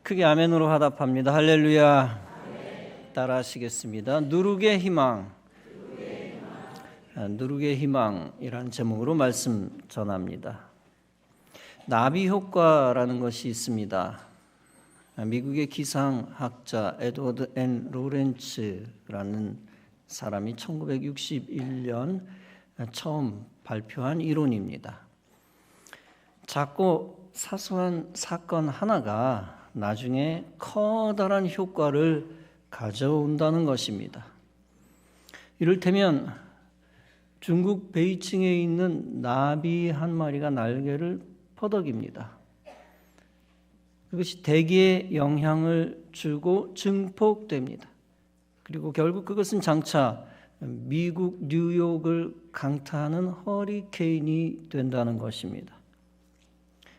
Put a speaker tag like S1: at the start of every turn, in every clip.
S1: 크게 아멘으로 화답합니다. 할렐루야. 따라 하시겠습니다. 누룩의 희망. 누룩의 희망이라는 제목으로 말씀 전합니다. 나비 효과라는 것이 있습니다. 미국의 기상학자 에드워드 N. 로렌츠라는 사람이 1961년 처음 발표한 이론입니다. 작고 사소한 사건 하나가 나중에 커다란 효과를 가져온다는 것입니다. 이를테면 중국 베이징에 있는 나비 한 마리가 날개를 퍼덕입니다. 그것이 대기에 영향을 주고 증폭됩니다. 그리고 결국 그것은 장차 미국 뉴욕을 강타하는 허리케인이 된다는 것입니다.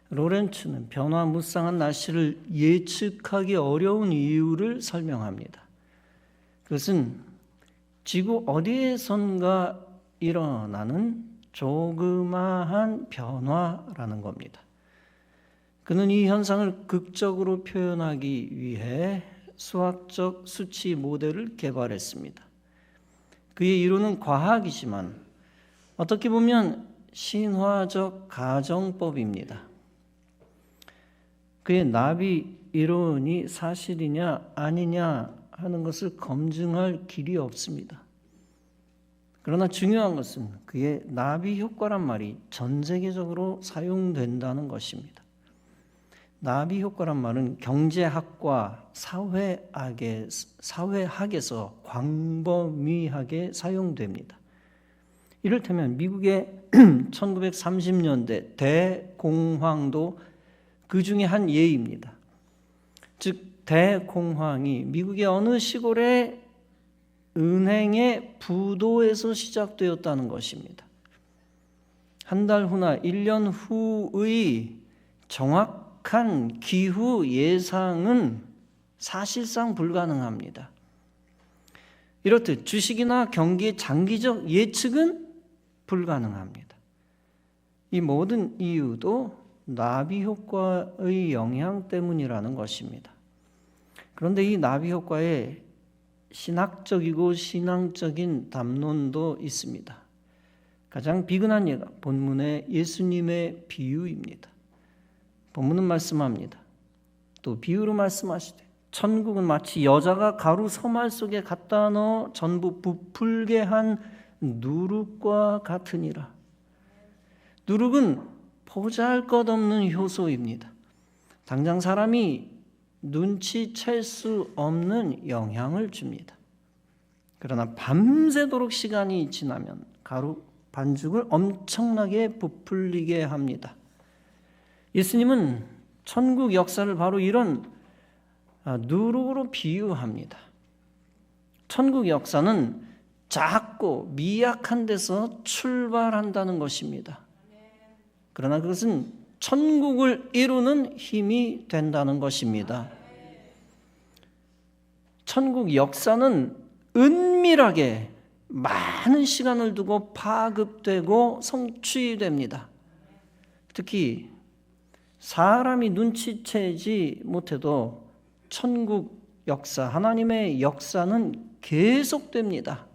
S1: 로렌츠는 변화무쌍한 날씨를 예측하기 어려운 이유를 설명합니다. 그것은 지구 어디에선가 일어나는 조그마한 변화라는 겁니다. 그는 이 현상을 극적으로 표현하기 위해 수학적 수치 모델을 개발했습니다. 그의 이론은 과학이지만 어떻게 보면 신화적 가정법입니다. 그의 나비 이론이 사실이냐 아니냐 하는 것을 검증할 길이 없습니다. 그러나 중요한 것은 그의 나비 효과란 말이 전 세계적으로 사용된다는 것입니다. 나비 효과란 말은 경제학과 사회학에서 광범위하게 사용됩니다. 이를테면 미국의 1930년대 대공황도 그 중에 한 예입니다. 즉 대공황이 미국의 어느 시골의 은행의 부도에서 시작되었다는 것입니다. 한 달 후나 1년 후의 정확한 기후 예상은 사실상 불가능합니다. 이렇듯 주식이나 경기의 장기적 예측은 불가능합니다. 이 모든 이유도 나비 효과의 영향 때문이라는 것입니다. 그런데 이 나비 효과에 신학적이고 신앙적인 담론도 있습니다. 가장 비근한 예가 본문의 예수님의 비유입니다. 본문은 말씀합니다. 또 비유로 말씀하시되 천국은 마치 여자가 가루 서말 속에 갖다 넣어 전부 부풀게 한 누룩과 같으니라. 누룩은 보잘것없는 효소입니다. 당장 사람이 눈치챌 수 없는 영향을 줍니다. 그러나 밤새도록 시간이 지나면 가루 반죽을 엄청나게 부풀리게 합니다. 예수님은 천국 역사를 바로 이런 누룩으로 비유합니다. 천국 역사는 작고 미약한 데서 출발한다는 것입니다. 그러나 그것은 천국을 이루는 힘이 된다는 것입니다. 천국 역사는 은밀하게 많은 시간을 두고 파급되고 성취됩니다. 특히 사람이 눈치채지 못해도 천국 역사, 하나님의 역사는 계속됩니다.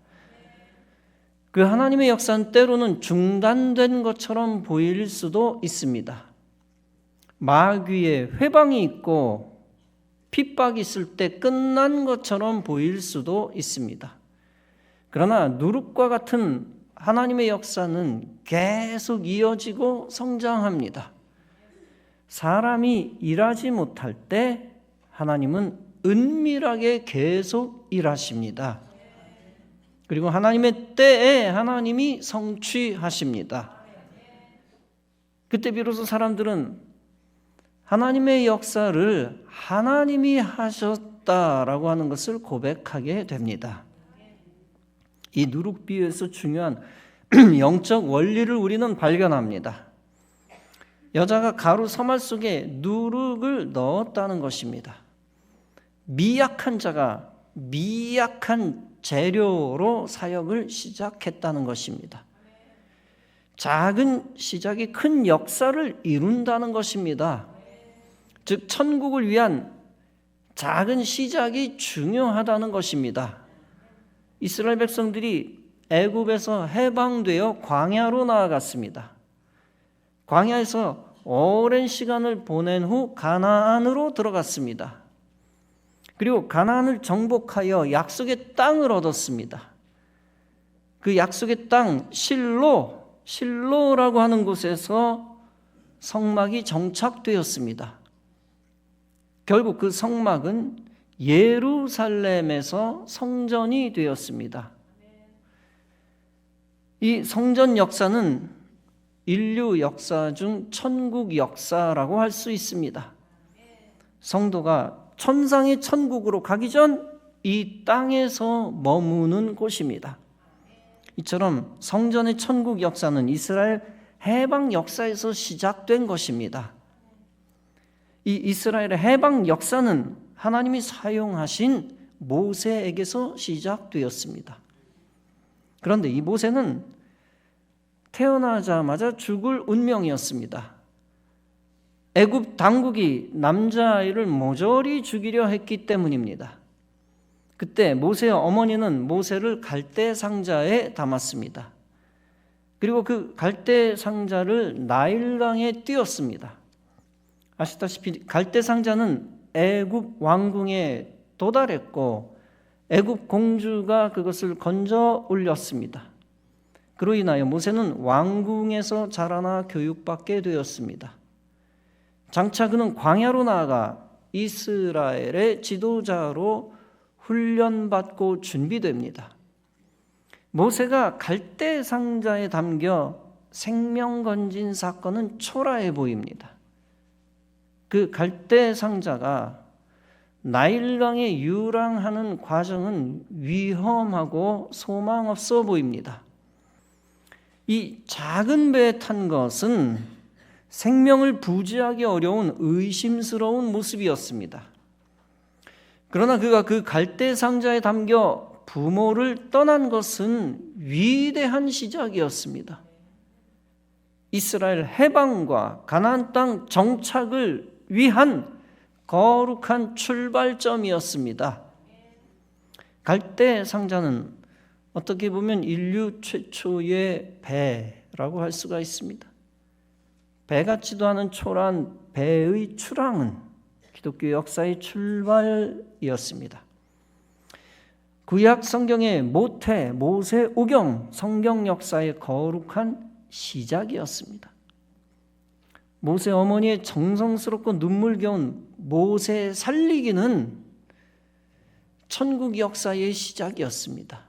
S1: 그 하나님의 역사는 때로는 중단된 것처럼 보일 수도 있습니다. 마귀의 회방이 있고 핍박이 있을 때 끝난 것처럼 보일 수도 있습니다. 그러나 누룩과 같은 하나님의 역사는 계속 이어지고 성장합니다. 사람이 일하지 못할 때 하나님은 은밀하게 계속 일하십니다. 그리고 하나님의 때에 하나님이 성취하십니다. 그때 비로소 사람들은 하나님의 역사를 하나님이 하셨다라고 하는 것을 고백하게 됩니다. 이 누룩 비유에서 중요한 영적 원리를 우리는 발견합니다. 여자가 가루 서말 속에 누룩을 넣었다는 것입니다. 미약한 자가 미약한 재료로 사역을 시작했다는 것입니다. 작은 시작이 큰 역사를 이룬다는 것입니다. 즉 천국을 위한 작은 시작이 중요하다는 것입니다. 이스라엘 백성들이 애굽에서 해방되어 광야로 나아갔습니다. 광야에서 오랜 시간을 보낸 후 가나안으로 들어갔습니다. 그리고 가나안을 정복하여 약속의 땅을 얻었습니다. 그 약속의 땅 실로라고 하는 곳에서 성막이 정착되었습니다. 결국 그 성막은 예루살렘에서 성전이 되었습니다. 이 성전 역사는 인류 역사 중 천국 역사라고 할 수 있습니다. 성도가 천상의 천국으로 가기 전 이 땅에서 머무는 곳입니다. 이처럼 성전의 천국 역사는 이스라엘 해방 역사에서 시작된 것입니다. 이 이스라엘의 해방 역사는 하나님이 사용하신 모세에게서 시작되었습니다. 그런데 이 모세는 태어나자마자 죽을 운명이었습니다. 애굽 당국이 남자아이를 모조리 죽이려 했기 때문입니다. 그때 모세의 어머니는 모세를 갈대 상자에 담았습니다. 그리고 그 갈대 상자를 나일강에 띄웠습니다. 아시다시피 갈대 상자는 애굽 왕궁에 도달했고 애굽 공주가 그것을 건져 올렸습니다. 그로 인하여 모세는 왕궁에서 자라나 교육받게 되었습니다. 장차 그는 광야로 나아가 이스라엘의 지도자로 훈련받고 준비됩니다. 모세가 갈대 상자에 담겨 생명 건진 사건은 초라해 보입니다. 그 갈대 상자가 나일강에 유랑하는 과정은 위험하고 소망 없어 보입니다. 이 작은 배에 탄 것은 생명을 부지하기 어려운 의심스러운 모습이었습니다. 그러나 그가 그 갈대 상자에 담겨 부모를 떠난 것은 위대한 시작이었습니다. 이스라엘 해방과 가나안 땅 정착을 위한 거룩한 출발점이었습니다. 갈대 상자는 어떻게 보면 인류 최초의 배라고 할 수가 있습니다. 배 같지도 않은 초라한 배의 출항은 기독교 역사의 출발이었습니다. 구약 성경의 모태, 모세, 오경, 성경 역사의 거룩한 시작이었습니다. 모세 어머니의 정성스럽고 눈물겨운 모세 살리기는 천국 역사의 시작이었습니다.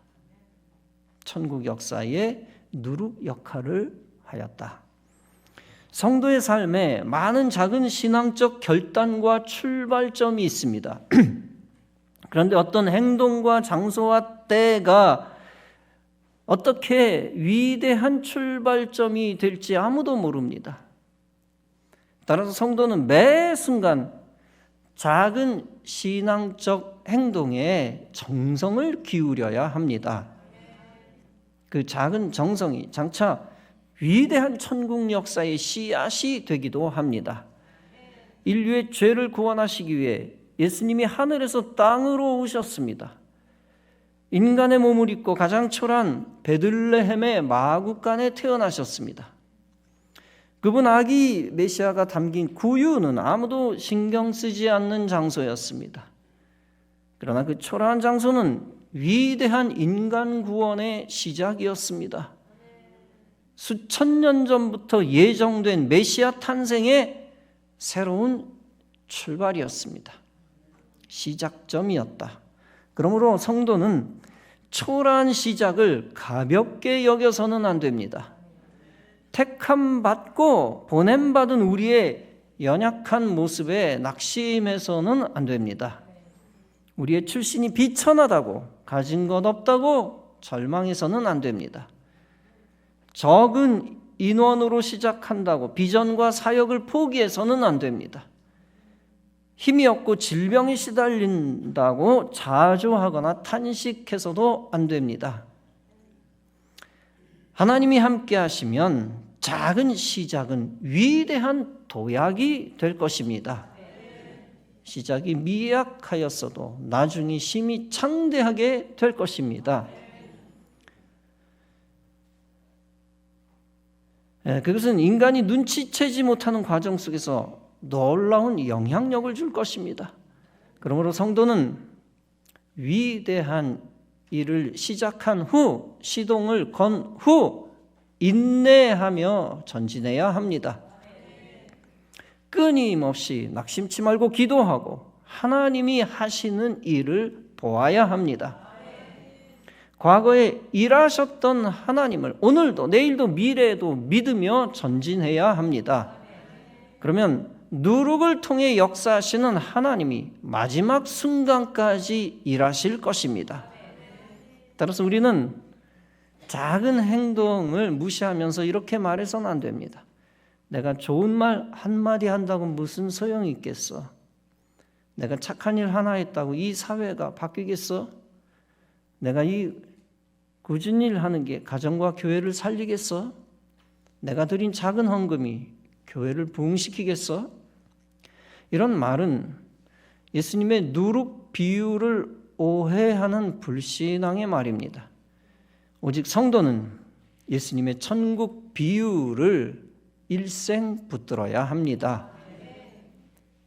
S1: 천국 역사의 누룩 역할을 하였다. 성도의 삶에 많은 작은 신앙적 결단과 출발점이 있습니다. 그런데 어떤 행동과 장소와 때가 어떻게 위대한 출발점이 될지 아무도 모릅니다. 따라서 성도는 매 순간 작은 신앙적 행동에 정성을 기울여야 합니다. 그 작은 정성이 장차 위대한 천국 역사의 씨앗이 되기도 합니다. 인류의 죄를 구원하시기 위해 예수님이 하늘에서 땅으로 오셨습니다. 인간의 몸을 입고 가장 초라한 베들레헴의 마구간에 태어나셨습니다. 그분 아기 메시아가 담긴 구유는 아무도 신경 쓰지 않는 장소였습니다. 그러나 그 초라한 장소는 위대한 인간 구원의 시작이었습니다. 수천 년 전부터 예정된 메시아 탄생의 새로운 출발이었습니다. 시작점이었다. 그러므로 성도는 초라한 시작을 가볍게 여겨서는 안 됩니다. 택함 받고 보냄받은 우리의 연약한 모습에 낙심해서는 안 됩니다. 우리의 출신이 비천하다고, 가진 것 없다고 절망해서는 안 됩니다. 적은 인원으로 시작한다고 비전과 사역을 포기해서는 안 됩니다. 힘이 없고 질병에 시달린다고 자조하거나 탄식해서도 안 됩니다. 하나님이 함께 하시면 작은 시작은 위대한 도약이 될 것입니다. 시작이 미약하였어도 나중이 심히 창대하게 될 것입니다. 그것은 인간이 눈치채지 못하는 과정 속에서 놀라운 영향력을 줄 것입니다. 그러므로 성도는 위대한 일을 시작한 후, 시동을 건 후 인내하며 전진해야 합니다. 끊임없이 낙심치 말고 기도하고 하나님이 하시는 일을 보아야 합니다. 과거에 일하셨던 하나님을 오늘도 내일도 미래에도 믿으며 전진해야 합니다. 그러면 누룩을 통해 역사하시는 하나님이 마지막 순간까지 일하실 것입니다. 따라서 우리는 작은 행동을 무시하면서 이렇게 말해서는 안 됩니다. 내가 좋은 말 한마디 한다고 무슨 소용이 있겠어? 내가 착한 일 하나 했다고 이 사회가 바뀌겠어? 내가 이 굳은 일 하는 게 가정과 교회를 살리겠어? 내가 드린 작은 헌금이 교회를 부흥시키겠어? 이런 말은 예수님의 누룩 비유를 오해하는 불신앙의 말입니다. 오직 성도는 예수님의 천국 비유를 일생 붙들어야 합니다.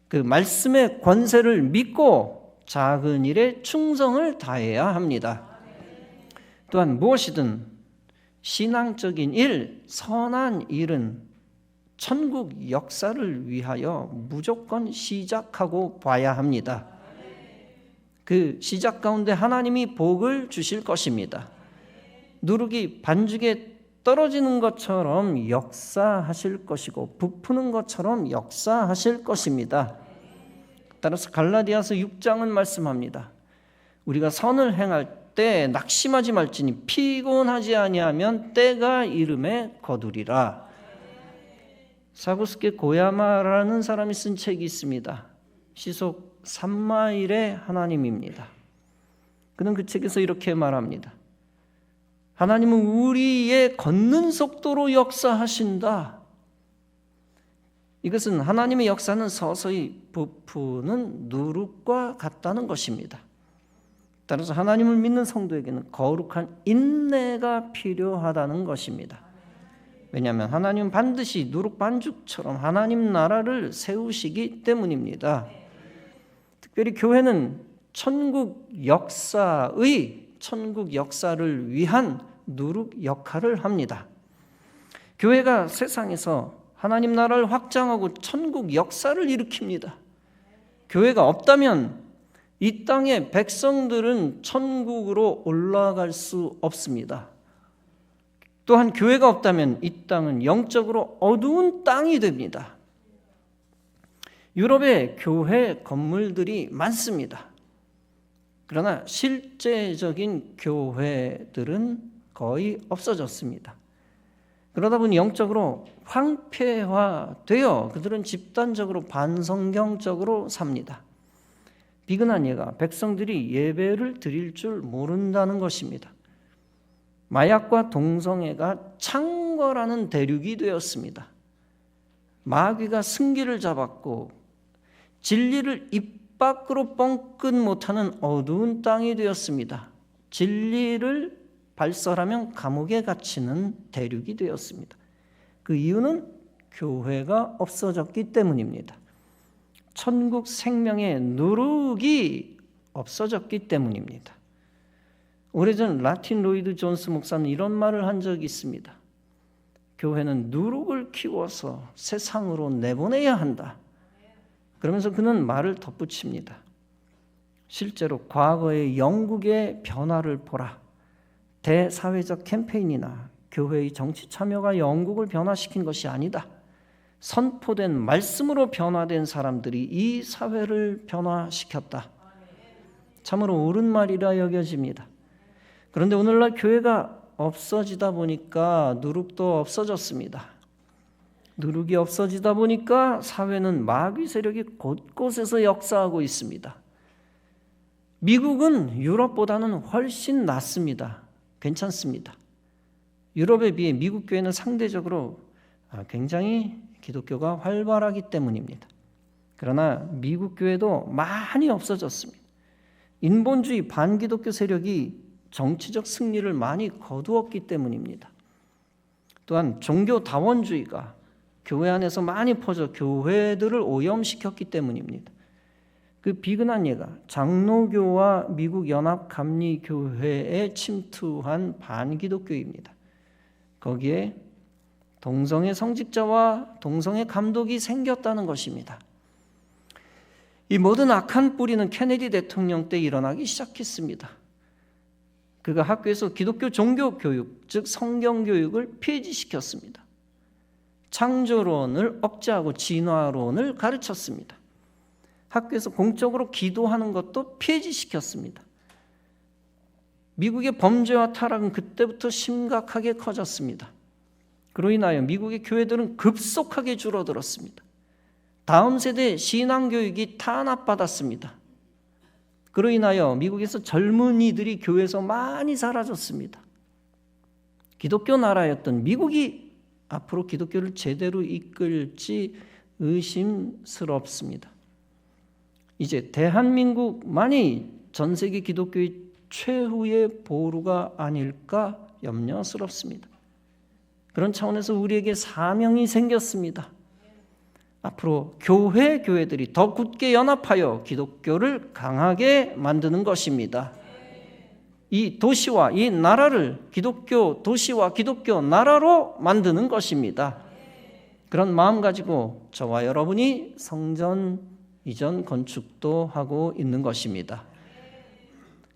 S1: 그 말씀의 권세를 믿고 작은 일에 충성을 다해야 합니다. 또한 무엇이든 신앙적인 일, 선한 일은 천국 역사를 위하여 무조건 시작하고 봐야 합니다. 그 시작 가운데 하나님이 복을 주실 것입니다. 누룩이 반죽에 떨어지는 것처럼 역사하실 것이고 부푸는 것처럼 역사하실 것입니다. 따라서 갈라디아서 6장은 말씀합니다. 우리가 선을 행할 때 낙심하지 말지니 피곤하지 아니하면 때가 이름에 거두리라. 사구스케 고야마라는 사람이 쓴 책이 있습니다. 시속 3마일의 하나님입니다. 그는 그 책에서 이렇게 말합니다. 하나님은 우리의 걷는 속도로 역사하신다. 이것은 하나님의 역사는 서서히 부푸는 누룩과 같다는 것입니다. 따라서 하나님을 믿는 성도에게는 거룩한 인내가 필요하다는 것입니다. 왜냐하면 하나님은 반드시 누룩 반죽처럼 하나님 나라를 세우시기 때문입니다. 특별히 교회는 천국 역사를 위한 누룩 역할을 합니다. 교회가 세상에서 하나님 나라를 확장하고 천국 역사를 일으킵니다. 교회가 없다면 이 땅의 백성들은 천국으로 올라갈 수 없습니다. 또한 교회가 없다면 이 땅은 영적으로 어두운 땅이 됩니다. 유럽에 교회 건물들이 많습니다. 그러나 실제적인 교회들은 거의 없어졌습니다. 그러다 보니 영적으로 황폐화되어 그들은 집단적으로 반성경적으로 삽니다. 비근한 예가 백성들이 예배를 드릴 줄 모른다는 것입니다. 마약과 동성애가 창궐하는 대륙이 되었습니다. 마귀가 승기를 잡았고 진리를 입 밖으로 뻥끗 못하는 어두운 땅이 되었습니다. 진리를 발설하면 감옥에 갇히는 대륙이 되었습니다. 그 이유는 교회가 없어졌기 때문입니다. 천국 생명의 누룩이 없어졌기 때문입니다. 오래전 라틴 로이드 존스 목사는 이런 말을 한 적이 있습니다. 교회는 누룩을 키워서 세상으로 내보내야 한다. 그러면서 그는 말을 덧붙입니다. 실제로 과거의 영국의 변화를 보라. 대사회적 캠페인이나 교회의 정치 참여가 영국을 변화시킨 것이 아니다. 선포된 말씀으로 변화된 사람들이 이 사회를 변화시켰다. 참으로 옳은 말이라 여겨집니다. 그런데 오늘날 교회가 없어지다 보니까 누룩도 없어졌습니다. 누룩이 없어지다 보니까 사회는 마귀 세력이 곳곳에서 역사하고 있습니다. 미국은 유럽보다는 훨씬 낫습니다. 괜찮습니다. 유럽에 비해 미국 교회는 상대적으로 굉장히 기독교가 활발하기 때문입니다. 그러나 미국 교회도 많이 없어졌습니다. 인본주의 반기독교 세력이 정치적 승리를 많이 거두었기 때문입니다. 또한 종교다원주의가 교회 안에서 많이 퍼져 교회들을 오염시켰기 때문입니다. 그 비근한 예가 장로교와 미국 연합감리교회에 침투한 반기독교입니다. 거기에 동성애 성직자와 동성애 감독이 생겼다는 것입니다. 이 모든 악한 뿌리는 케네디 대통령 때 일어나기 시작했습니다. 그가 학교에서 기독교 종교교육, 즉 성경교육을 폐지시켰습니다. 창조론을 억제하고 진화론을 가르쳤습니다. 학교에서 공적으로 기도하는 것도 폐지시켰습니다. 미국의 범죄와 타락은 그때부터 심각하게 커졌습니다. 그로 인하여 미국의 교회들은 급속하게 줄어들었습니다. 다음 세대 신앙교육이 탄압받았습니다. 그로 인하여 미국에서 젊은이들이 교회에서 많이 사라졌습니다. 기독교 나라였던 미국이 앞으로 기독교를 제대로 이끌지 의심스럽습니다. 이제 대한민국만이 전 세계 기독교의 최후의 보루가 아닐까 염려스럽습니다. 그런 차원에서 우리에게 사명이 생겼습니다. 앞으로 교회들이 더 굳게 연합하여 기독교를 강하게 만드는 것입니다. 이 도시와 이 나라를 기독교 도시와 기독교 나라로 만드는 것입니다. 그런 마음 가지고 저와 여러분이 성전 이전 건축도 하고 있는 것입니다.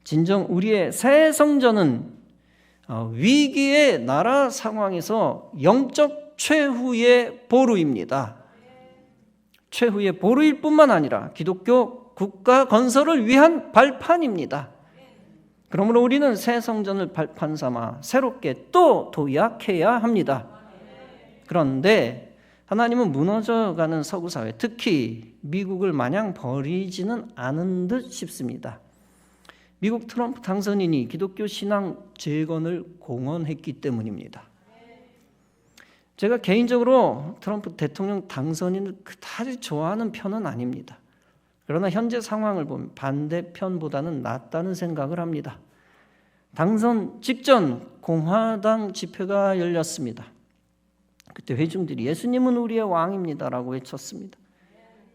S1: 진정 우리의 새 성전은 위기의 나라 상황에서 영적 최후의 보루입니다. 최후의 보루일 뿐만 아니라 기독교 국가 건설을 위한 발판입니다. 그러므로 우리는 새 성전을 발판 삼아 새롭게 또 도약해야 합니다. 그런데 하나님은 무너져가는 서구 사회, 특히 미국을 마냥 버리지는 않은 듯 싶습니다. 미국 트럼프 당선인이 기독교 신앙 재건을 공언했기 때문입니다. 제가 개인적으로 트럼프 대통령 당선인을 그다지 좋아하는 편은 아닙니다. 그러나 현재 상황을 보면 반대편보다는 낫다는 생각을 합니다. 당선 직전 공화당 집회가 열렸습니다. 그때 회중들이 예수님은 우리의 왕입니다라고 외쳤습니다.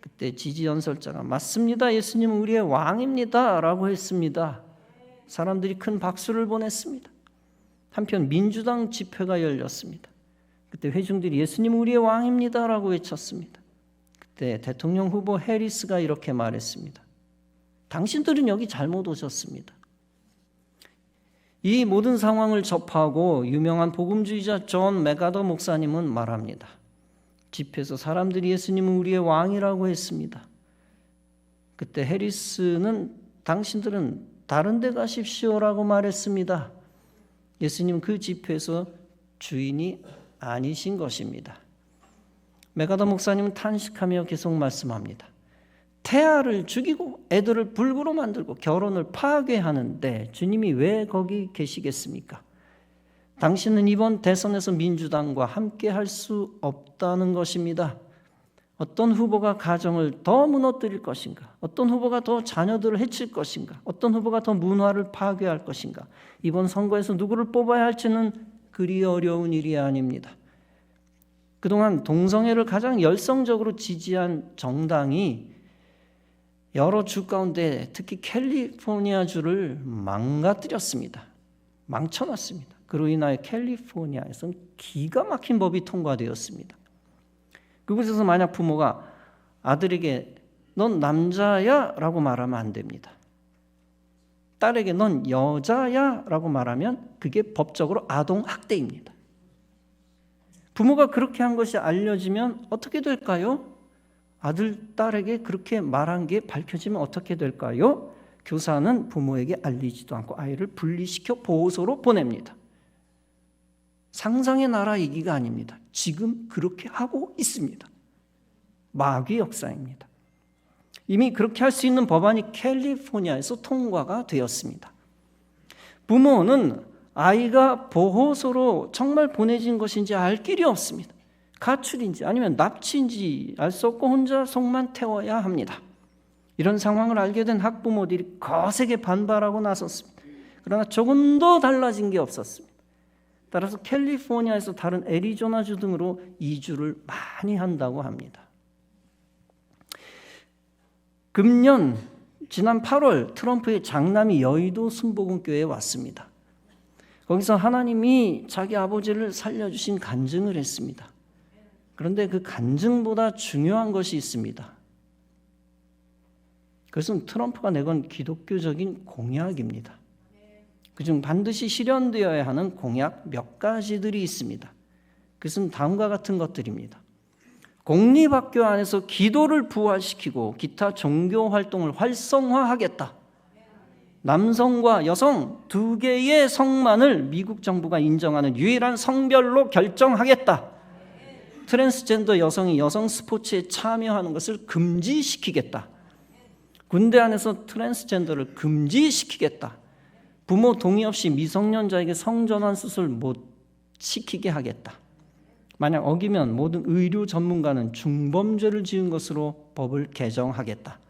S1: 그때 지지 연설자가 맞습니다. 예수님은 우리의 왕입니다라고 했습니다. 사람들이 큰 박수를 보냈습니다. 한편 민주당 집회가 열렸습니다. 그때 회중들이 예수님은 우리의 왕입니다라고 외쳤습니다. 그때 대통령 후보 해리스가 이렇게 말했습니다. 당신들은 여기 잘못 오셨습니다. 이 모든 상황을 접하고 유명한 복음주의자 존 맥아더 목사님은 말합니다. 집회에서 사람들이 예수님은 우리의 왕이라고 했습니다. 그때 해리스는 당신들은 다른 데 가십시오라고 말했습니다. 예수님은 그 집회에서 주인이 아니신 것입니다. 맥아더 목사님은 탄식하며 계속 말씀합니다. 태아를 죽이고 애들을 불구로 만들고 결혼을 파괴하는데 주님이 왜 거기 계시겠습니까? 당신은 이번 대선에서 민주당과 함께 할 수 없다는 것입니다. 어떤 후보가 가정을 더 무너뜨릴 것인가? 어떤 후보가 더 자녀들을 해칠 것인가? 어떤 후보가 더 문화를 파괴할 것인가? 이번 선거에서 누구를 뽑아야 할지는 그리 어려운 일이 아닙니다. 그동안 동성애를 가장 열성적으로 지지한 정당이 여러 주 가운데 특히 캘리포니아주를 망가뜨렸습니다. 망쳐놨습니다. 그로 인하여 캘리포니아에서는 기가 막힌 법이 통과되었습니다. 그곳에서 만약 부모가 아들에게 넌 남자야 라고 말하면 안 됩니다. 딸에게 넌 여자야 라고 말하면 그게 법적으로 아동학대입니다. 부모가 그렇게 한 것이 알려지면 어떻게 될까요? 아들, 딸에게 그렇게 말한 게 밝혀지면 어떻게 될까요? 교사는 부모에게 알리지도 않고 아이를 분리시켜 보호소로 보냅니다. 상상의 나라 얘기가 아닙니다. 지금 그렇게 하고 있습니다. 마귀의 역사입니다. 이미 그렇게 할 수 있는 법안이 캘리포니아에서 통과가 되었습니다. 부모는 아이가 보호소로 정말 보내진 것인지 알 길이 없습니다. 가출인지 아니면 납치인지 알 수 없고 혼자 속만 태워야 합니다. 이런 상황을 알게 된 학부모들이 거세게 반발하고 나섰습니다. 그러나 조금도 달라진 게 없었습니다. 따라서 캘리포니아에서 다른 애리조나주 등으로 이주를 많이 한다고 합니다. 금년 지난 8월 트럼프의 장남이 여의도 순복음교회에 왔습니다. 거기서 하나님이 자기 아버지를 살려주신 간증을 했습니다. 그런데 그 간증보다 중요한 것이 있습니다. 그것은 트럼프가 내건 기독교적인 공약입니다. 그중 반드시 실현되어야 하는 공약 몇 가지들이 있습니다. 그것은 다음과 같은 것들입니다. 공립학교 안에서 기도를 부활시키고 기타 종교 활동을 활성화하겠다. 남성과 여성 두 개의 성만을 미국 정부가 인정하는 유일한 성별로 결정하겠다. 트랜스젠더 여성이 여성 스포츠에 참여하는 것을 금지시키겠다. 군대 안에서 트랜스젠더를 금지시키겠다. 부모 동의 없이 미성년자에게 성전환 수술 못 시키게 하겠다. 만약 어기면 모든 의료 전문가는 중범죄를 지은 것으로 법을 개정하겠다.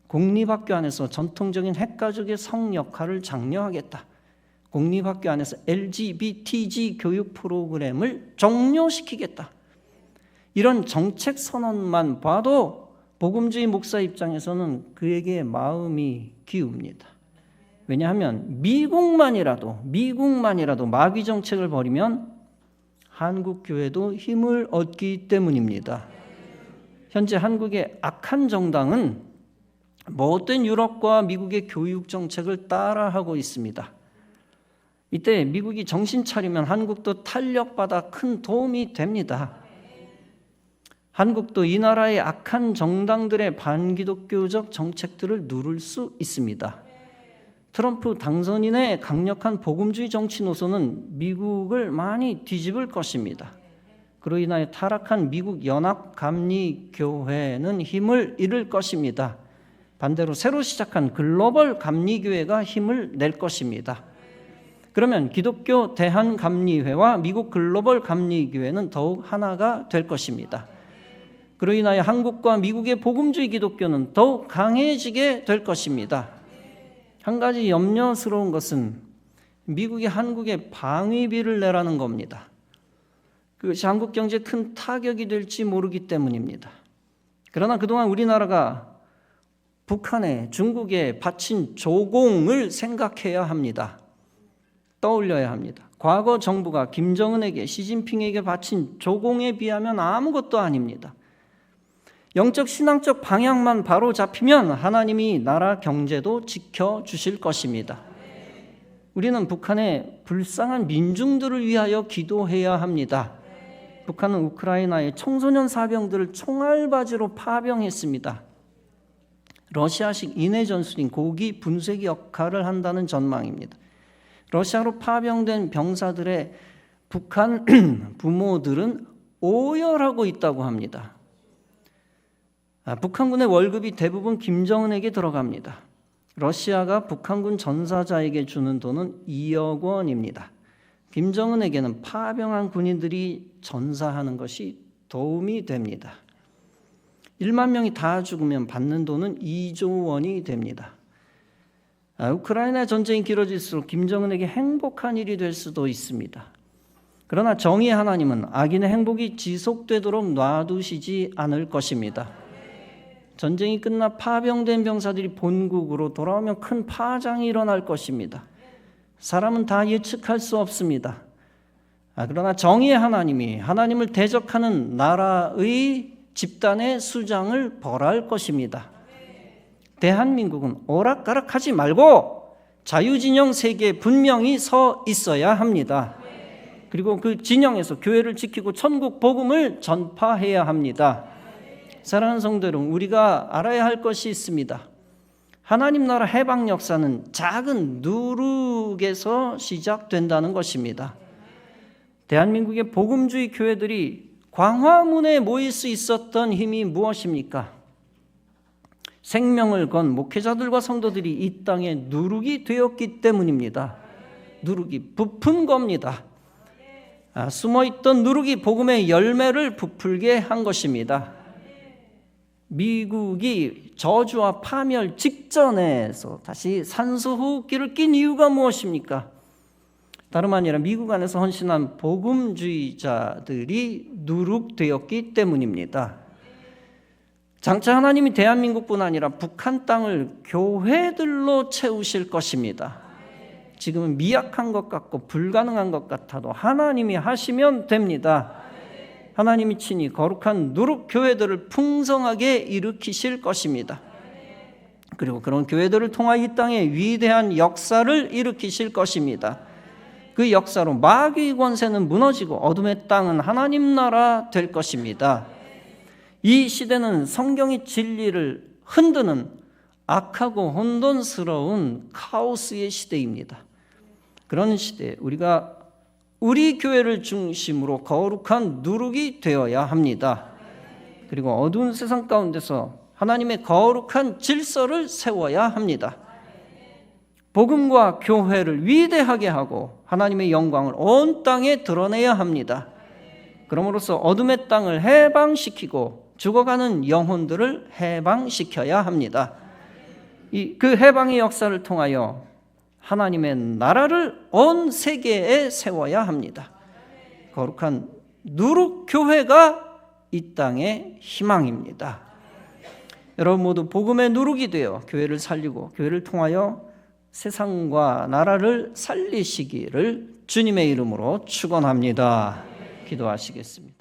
S1: 공립학교 안에서 전통적인 핵가족의 성 역할을 장려하겠다. 공립학교 안에서 LGBTG 교육 프로그램을 종료시키겠다. 이런 정책 선언만 봐도 복음주의 목사 입장에서는 그에게 마음이 기웁니다. 왜냐하면 미국만이라도 마귀 정책을 벌이면 한국 교회도 힘을 얻기 때문입니다. 현재 한국의 악한 정당은 못된 유럽과 미국의 교육 정책을 따라하고 있습니다. 이때 미국이 정신 차리면 한국도 탄력받아 큰 도움이 됩니다. 한국도 이 나라의 악한 정당들의 반기독교적 정책들을 누를 수 있습니다. 트럼프 당선인의 강력한 복음주의 정치 노선은 미국을 많이 뒤집을 것입니다. 그로 인하여 타락한 미국 연합감리교회는 힘을 잃을 것입니다. 반대로 새로 시작한 글로벌 감리교회가 힘을 낼 것입니다. 그러면 기독교 대한감리회와 미국 글로벌 감리교회는 더욱 하나가 될 것입니다. 그로 인하여 한국과 미국의 복음주의 기독교는 더욱 강해지게 될 것입니다. 한 가지 염려스러운 것은 미국이 한국에 방위비를 내라는 겁니다. 그것이 한국 경제에 큰 타격이 될지 모르기 때문입니다. 그러나 그동안 우리나라가 북한에, 중국에 바친 조공을 생각해야 합니다. 떠올려야 합니다. 과거 정부가 김정은에게, 시진핑에게 바친 조공에 비하면 아무것도 아닙니다. 영적 신앙적 방향만 바로 잡히면 하나님이 나라 경제도 지켜주실 것입니다. 우리는 북한의 불쌍한 민중들을 위하여 기도해야 합니다. 북한은 우크라이나의 청소년 사병들을 총알바지로 파병했습니다. 러시아식 인해 전술인 고기 분쇄기 역할을 한다는 전망입니다. 러시아로 파병된 병사들의 북한 부모들은 오열하고 있다고 합니다. 북한군의 월급이 대부분 김정은에게 들어갑니다. 러시아가 북한군 전사자에게 주는 돈은 2억 원입니다. 김정은에게는 파병한 군인들이 전사하는 것이 도움이 됩니다. 1만 명이 다 죽으면 받는 돈은 2조 원이 됩니다. 우크라이나 전쟁이 길어질수록 김정은에게 행복한 일이 될 수도 있습니다. 그러나 정의의 하나님은 악인의 행복이 지속되도록 놔두시지 않을 것입니다. 전쟁이 끝나 파병된 병사들이 본국으로 돌아오면 큰 파장이 일어날 것입니다. 사람은 다 예측할 수 없습니다. 그러나 정의의 하나님이 하나님을 대적하는 나라의 집단의 수장을 벌할 것입니다. 대한민국은 오락가락하지 말고 자유진영 세계에 분명히 서 있어야 합니다. 그리고 그 진영에서 교회를 지키고 천국 복음을 전파해야 합니다. 사랑하는 성도 여러분, 우리가 알아야 할 것이 있습니다. 하나님 나라 해방 역사는 작은 누룩에서 시작된다는 것입니다. 대한민국의 복음주의 교회들이 광화문에 모일 수 있었던 힘이 무엇입니까? 생명을 건 목회자들과 성도들이 이 땅에 누룩이 되었기 때문입니다. 누룩이 부푼 겁니다. 숨어있던 누룩이 복음의 열매를 부풀게 한 것입니다. 미국이 저주와 파멸 직전에서 다시 산소호흡기를 낀 이유가 무엇입니까? 다름 아니라 미국 안에서 헌신한 복음주의자들이 누룩되었기 때문입니다. 장차 하나님이 대한민국뿐 아니라 북한 땅을 교회들로 채우실 것입니다. 지금은 미약한 것 같고 불가능한 것 같아도 하나님이 하시면 됩니다. 하나님이 친히 거룩한 누룩 교회들을 풍성하게 일으키실 것입니다. 그리고 그런 교회들을 통하여 이 땅에 위대한 역사를 일으키실 것입니다. 그 역사로 마귀의 권세는 무너지고 어둠의 땅은 하나님 나라 될 것입니다. 이 시대는 성경의 진리를 흔드는 악하고 혼돈스러운 카오스의 시대입니다. 그런 시대에 우리가 우리 교회를 중심으로 거룩한 누룩이 되어야 합니다. 그리고 어두운 세상 가운데서 하나님의 거룩한 질서를 세워야 합니다. 복음과 교회를 위대하게 하고 하나님의 영광을 온 땅에 드러내야 합니다. 그럼으로써 어둠의 땅을 해방시키고 죽어가는 영혼들을 해방시켜야 합니다. 그 해방의 역사를 통하여 하나님의 나라를 온 세계에 세워야 합니다. 거룩한 누룩 교회가 이 땅의 희망입니다. 여러분 모두 복음의 누룩이 되어 교회를 살리고 교회를 통하여 세상과 나라를 살리시기를 주님의 이름으로 축원합니다. 기도하시겠습니다.